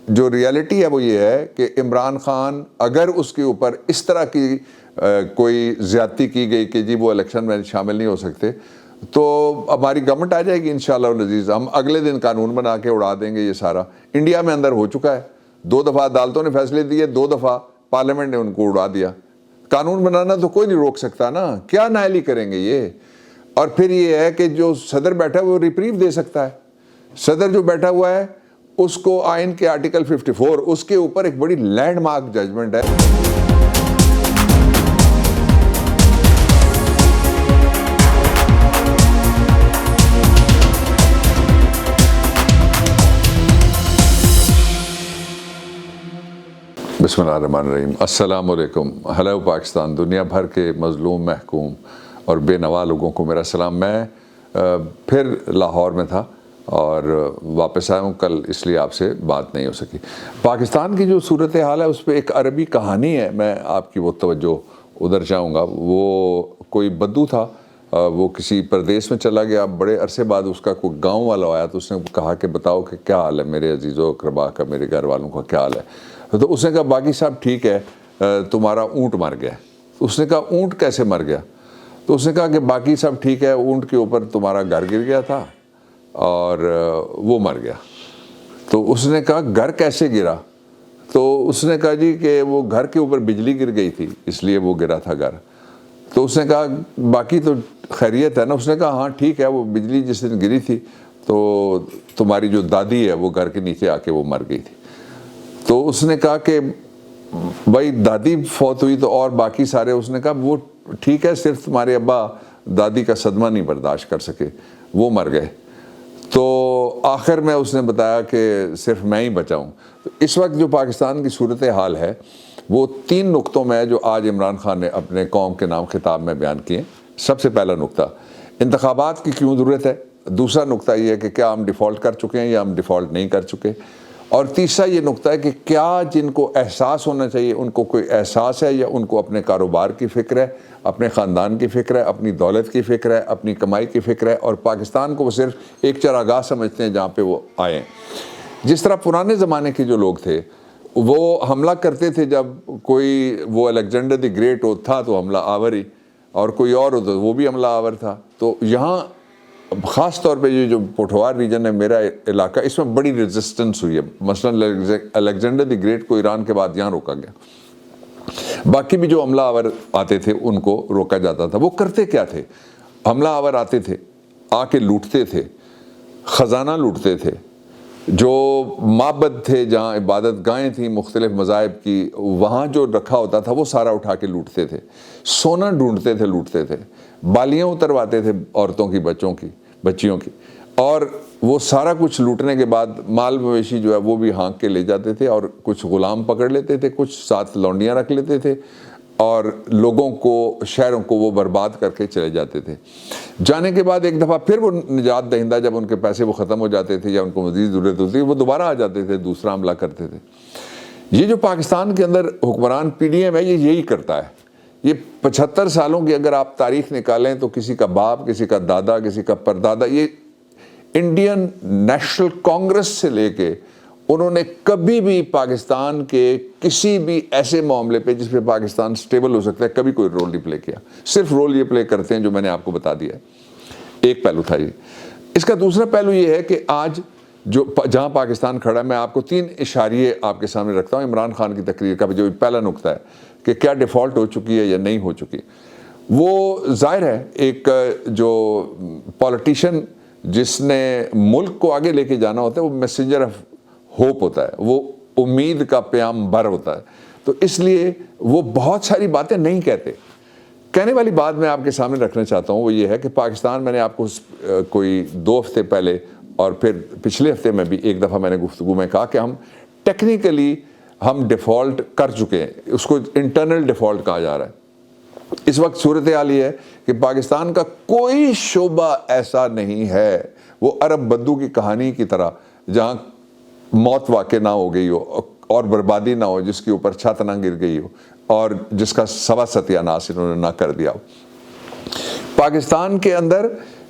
جو ریالٹی ہے وہ یہ ہے کہ عمران خان اگر اس کے اوپر اس طرح کی کوئی زیادتی کی گئی کہ جی وہ الیکشن میں شامل نہیں ہو سکتے، تو ہماری گورنمنٹ آ جائے گی انشاءاللہ العزیز، ہم اگلے دن قانون بنا کے اڑا دیں گے یہ سارا۔ انڈیا میں اندر ہو چکا ہے، 2 دفعہ عدالتوں نے فیصلے دیے، 2 دفعہ پارلیمنٹ نے ان کو اڑا دیا۔ قانون بنانا تو کوئی نہیں روک سکتا نا، کیا نااہلی کریں گے یہ؟ اور پھر یہ ہے کہ جو صدر بیٹھا ہے وہ ریپریو دے سکتا ہے۔ صدر جو بیٹھا ہوا ہے اس کو آئین کے آرٹیکل 54 اس کے اوپر ایک بڑی لینڈ مارک ججمنٹ ہے۔ بسم اللہ الرحمن الرحیم، السلام علیکم، ہیلو پاکستان، دنیا بھر کے مظلوم، محکوم اور بے نوا لوگوں کو میرا سلام۔ میں پھر لاہور میں تھا اور واپس آیا ہوں کل، اس لیے آپ سے بات نہیں ہو سکی۔ پاکستان کی جو صورتحال ہے اس پہ ایک عربی کہانی ہے، میں آپ کی وہ توجہ ادھر چاہوں گا۔ وہ کوئی بدو تھا، وہ کسی پردیس میں چلا گیا، بڑے عرصے بعد اس کا کوئی گاؤں والا آیا تو اس نے کہا کہ بتاؤ کہ کیا حال ہے میرے عزیزو اقربا کا، میرے گھر والوں کا کیا حال ہے؟ تو اس نے کہا باقی صاحب ٹھیک ہے، تمہارا اونٹ مر گیا۔ اس نے کہا اونٹ کیسے مر گیا؟ تو اس نے کہا کہ باقی سب ٹھیک ہے، اونٹ کے اوپر تمہارا گھر گر گیا تھا اور وہ مر گیا۔ تو اس نے کہا گھر کیسے گرا؟ تو اس نے کہا جی کہ وہ گھر کے اوپر بجلی گر گئی تھی اس لیے وہ گرا تھا گھر۔ تو اس نے کہا باقی تو خیریت ہے نا؟ اس نے کہا ہاں ٹھیک ہے، وہ بجلی جس دن گری تھی تو تمہاری جو دادی ہے وہ گھر کے نیچے آ کے وہ مر گئی تھی۔ تو اس نے کہا کہ بھائی دادی فوت ہوئی تو اور باقی سارے؟ اس نے کہا وہ ٹھیک ہے، صرف تمہارے ابا دادی کا صدمہ نہیں برداشت کر سکے، وہ مر گئے۔ تو آخر میں اس نے بتایا کہ صرف میں ہی بچا ہوں۔ تو اس وقت جو پاکستان کی صورتحال ہے وہ 3 نقطوں میں ہے جو آج عمران خان نے اپنے قوم کے نام خطاب میں بیان کیے۔ سب سے پہلا نقطہ انتخابات کی کیوں ضرورت ہے، دوسرا نقطہ یہ ہے کہ کیا ہم ڈیفالٹ کر چکے ہیں یا ہم ڈیفالٹ نہیں کر چکے، اور تیسرا یہ نقطہ ہے کہ کیا جن کو احساس ہونا چاہیے ان کو کوئی احساس ہے یا ان کو اپنے کاروبار کی فکر ہے، اپنے خاندان کی فکر ہے، اپنی دولت کی فکر ہے، اپنی کمائی کی فکر ہے، اور پاکستان کو وہ صرف ایک چراگاہ سمجھتے ہیں جہاں پہ وہ آئیں۔ جس طرح پرانے زمانے کے جو لوگ تھے وہ حملہ کرتے تھے، جب کوئی وہ الیگزینڈر دی گریٹ تھا تو حملہ آور ہی، اور کوئی اور ہو تو وہ بھی حملہ آور تھا۔ تو یہاں خاص طور پہ یہ جو پوٹھوار ریجن ہے میرا علاقہ، اس میں بڑی ریزسٹنس ہوئی ہے۔ مثلا الیگزینڈر دی گریٹ کو ایران کے بعد یہاں روکا گیا، باقی بھی جو حملہ آور آتے تھے ان کو روکا جاتا تھا۔ وہ کرتے کیا تھے؟ حملہ آور آتے تھے، آ کے لوٹتے تھے، خزانہ لوٹتے تھے، جو معبد تھے جہاں عبادت گاہیں تھیں مختلف مذاہب کی، وہاں جو رکھا ہوتا تھا وہ سارا اٹھا کے لوٹتے تھے، سونا ڈھونڈتے تھے، لوٹتے تھے، بالیاں اترواتے تھے عورتوں کی، بچیوں کی، اور وہ سارا کچھ لوٹنے کے بعد مال مویشی جو ہے وہ بھی ہانک کے لے جاتے تھے، اور کچھ غلام پکڑ لیتے تھے، کچھ ساتھ لونڈیاں رکھ لیتے تھے، اور لوگوں کو، شہروں کو وہ برباد کر کے چلے جاتے تھے۔ جانے کے بعد ایک دفعہ پھر وہ نجات دہندہ، جب ان کے پیسے وہ ختم ہو جاتے تھے یا ان کو مزید ضرورت ہوتی تھی، وہ دوبارہ آ جاتے تھے، دوسرا حملہ کرتے تھے۔ یہ جو پاکستان کے اندر حکمران پی ڈی ایم ہے یہ یہی کرتا ہے۔ یہ 75 سالوں کی اگر آپ تاریخ نکالیں تو کسی کا باپ، کسی کا دادا، کسی کا پردادا، یہ انڈین نیشنل کانگریس سے لے کے انہوں نے کبھی بھی پاکستان کے کسی بھی ایسے معاملے پہ جس پہ پاکستان سٹیبل ہو سکتا ہے کبھی کوئی رول نہیں پلے کیا۔ صرف رول یہ پلے کرتے ہیں جو میں نے آپ کو بتا دیا ہے۔ ایک پہلو تھا یہ۔ اس کا دوسرا پہلو یہ ہے کہ آج جو جہاں پاکستان کھڑا ہے، میں آپ کو 3 اشاریے آپ کے سامنے رکھتا ہوں عمران خان کی تقریر کا، جو پہلا نقطہ ہے کہ کیا ڈیفالٹ ہو چکی ہے یا نہیں ہو چکی۔ وہ ظاہر ہے ایک جو پولیٹیشین جس نے ملک کو آگے لے کے جانا ہوتا ہے وہ میسنجر آف ہوپ ہوتا ہے، وہ امید کا پیام بر ہوتا ہے، تو اس لیے وہ بہت ساری باتیں نہیں کہتے۔ کہنے والی بات میں آپ کے سامنے رکھنا چاہتا ہوں وہ یہ ہے کہ پاکستان، میں نے آپ کو کوئی 2 ہفتے پہلے اور پھر پچھلے ہفتے میں بھی ایک دفعہ میں نے گفتگو میں کہا کہ ہم ٹیکنیکلی ہم ڈیفالٹ کر چکے ہیں، اس کو انٹرنل ڈیفالٹ کہا جا رہا ہے۔ اس وقت صورتحال یہ ہے کہ پاکستان کا کوئی شعبہ ایسا نہیں ہے، وہ عرب بدو کی کہانی کی طرح جہاں موت واقع نہ ہو گئی ہو اور بربادی نہ ہو، جس کے اوپر چھت نہ گر گئی ہو اور جس کا سوا ستیہ ناس انہوں نے نہ کر دیا ہو۔ پاکستان کے اندر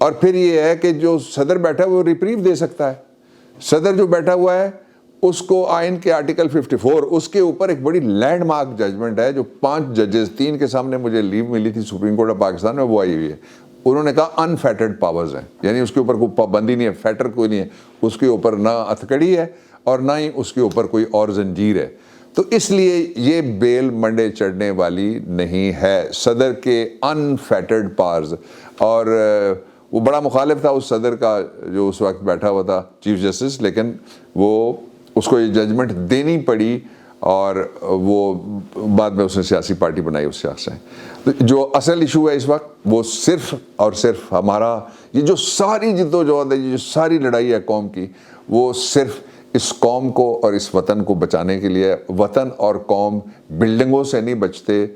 اور پھر یہ ہے کہ جو صدر بیٹھا ہے وہ ریپریو دے سکتا ہے. صدر جو بیٹھا ہوا ہے اس کو آئین کے آرٹیکل 54 اس کے اوپر ایک بڑی لینڈ مارک ججمنٹ ہے جو 5 ججز 3 کے سامنے مجھے لیو ملی تھی سپریم کورٹ آف پاکستان میں، وہ آئی ہوئی ہے. انہوں نے کہا انفیٹرڈ پاورز ہیں، یعنی اس کے اوپر کوئی پابندی نہیں ہے، فیٹر کوئی نہیں ہے اس کے اوپر، نہ ہتھکڑی ہے اور نہ ہی اس کے اوپر کوئی اور زنجیر ہے. تو اس لیے یہ بیل منڈے چڑھنے والی نہیں ہے، صدر کے انفیٹرڈ پاورز. اور وہ بڑا مخالف تھا اس صدر کا جو اس وقت بیٹھا ہوا تھا چیف جسٹس، لیکن وہ اس کو یہ ججمنٹ دینی پڑی اور وہ بعد میں اس نے سیاسی پارٹی بنائی اس شخص سے. جو اصل ایشو ہے اس وقت وہ صرف اور صرف ہمارا یہ جو ساری جد و جہد ہے، یہ جو ساری لڑائی ہے قوم کی، وہ صرف اس قوم کو اور اس وطن کو بچانے کے لیے. وطن اور قوم بلڈنگوں سے نہیں بچتے،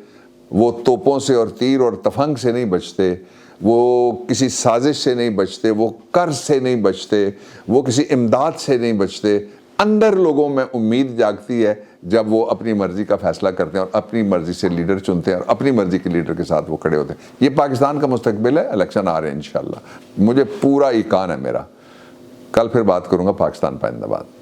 وہ توپوں سے اور تیر اور تفنگ سے نہیں بچتے، وہ کسی سازش سے نہیں بچتے، وہ قرض سے نہیں بچتے، وہ کسی امداد سے نہیں بچتے. اندر لوگوں میں امید جاگتی ہے جب وہ اپنی مرضی کا فیصلہ کرتے ہیں اور اپنی مرضی سے لیڈر چنتے ہیں اور اپنی مرضی کے لیڈر کے ساتھ وہ کھڑے ہوتے ہیں. یہ پاکستان کا مستقبل ہے. الیکشن آ رہے ہیں انشاءاللہ. مجھے پورا ایقان ہے میرا. کل پھر بات کروں گا. پاکستان پائندہ باد.